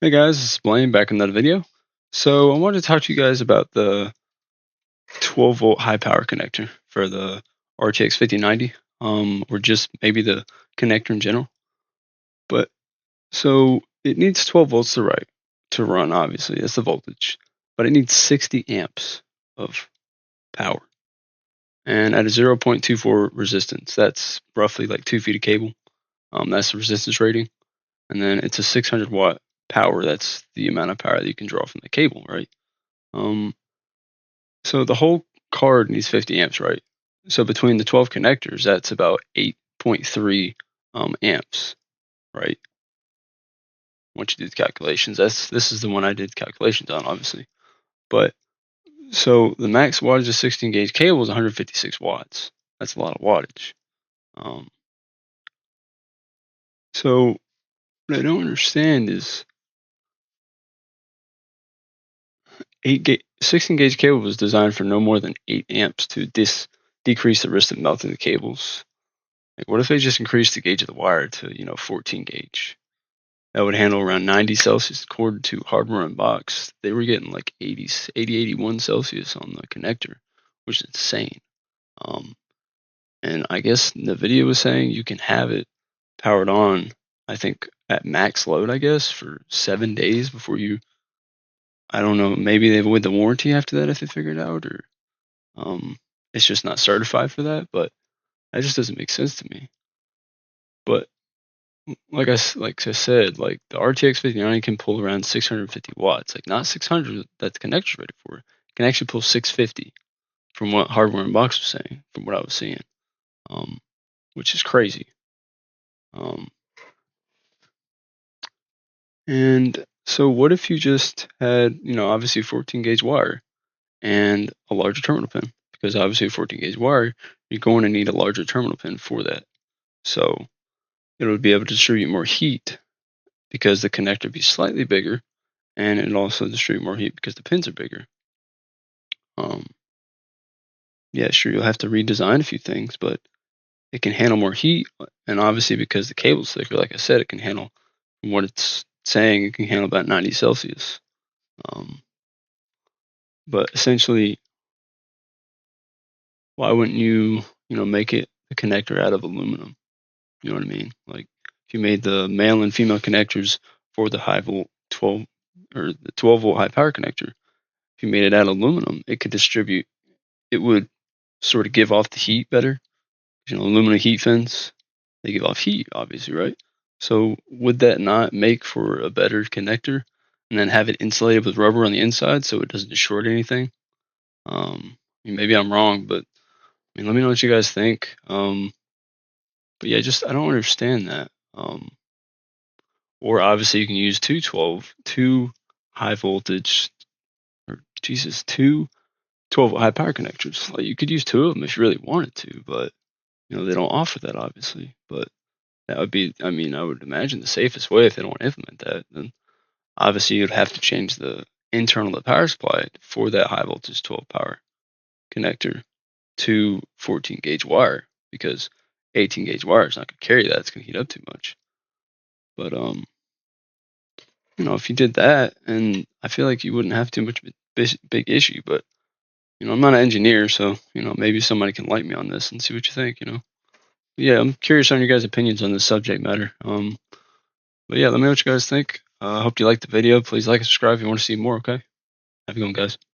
Hey guys, this is Blaine back in another video. So I wanted to talk to you guys about the 12 volt high power connector for the RTX 5090, or just maybe the connector in general. But so it needs 12 volts to run, obviously, that's the voltage, but it needs 60 amps of power. And at a 0.24 resistance, that's roughly like 2 feet of cable. That's the resistance rating. And then it's a 600 watt power. That's the amount of power that you can draw from the cable, right? Um, so the whole card needs 50 amps, right? So between the 12 connectors, that's about 8.3 amps, right? Once you do the calculations, this is the one I did calculations on, obviously. But so the max wattage of 16 gauge cable is 156 watts. That's a lot of wattage. Um, so what I don't understand is 16 gauge cable was designed for no more than 8 amps to decrease the risk of melting the cables. Like, what if they just increased the gauge of the wire to 14 gauge? That would handle around 90 Celsius. According to Hardware Unboxed, they were getting like 81 Celsius on the connector, which is insane. And I guess the video was saying you can have it powered on, I think, at max load, I guess, for 7 days before I don't know, maybe they avoid the warranty after that if they figure it out, or it's just not certified for that, but that just doesn't make sense to me. But like I said, like the RTX 5090 can pull around 650 watts, like not 600 that the connector's rated for. It can actually pull 650 from what Hardware Unboxed was saying, from what I was seeing, um, which is crazy. Um, and so what if you just had, obviously 14 gauge wire and a larger terminal pin? Because obviously 14 gauge wire, you're going to need a larger terminal pin for that. So it would be able to distribute more heat because the connector would be slightly bigger, and it also distribute more heat because the pins are bigger. Um, yeah, sure, you'll have to redesign a few things, but it can handle more heat, and obviously because the cable's thicker, like I said, it can handle, from what it's saying, it can handle about 90 Celsius. Um, but essentially, why wouldn't you make it a connector out of aluminum? You know what I mean? Like if you made the male and female connectors for the high volt 12 or the 12 volt high power connector, if you made it out of aluminum, it could distribute. It would sort of give off the heat better. Aluminum heat fins, they give off heat, obviously, right? So would that not make for a better connector? And then have it insulated with rubber on the inside so it doesn't short anything. Maybe I'm wrong, but let me know what you guys think. But yeah, just I don't understand that. Or obviously you can use two high voltage, or Jesus, two 12 high power connectors. Like you could use two of them if you really wanted to, but they don't offer that, obviously. But that would be, I would imagine the safest way if they don't want to implement that. Then obviously you'd have to change the internal of the power supply for that high voltage 12 power connector to 14 gauge wire, because 18 gauge wire is not going to carry that. It's going to heat up too much. But if you did that, and I feel like you wouldn't have too much of a big issue. But I'm not an engineer, so maybe somebody can light me on this and see what you think. Yeah, I'm curious on your guys' opinions on this subject matter. But yeah, let me know what you guys think. I hope you liked the video. Please like and subscribe if you want to see more. Okay, have a good one, guys.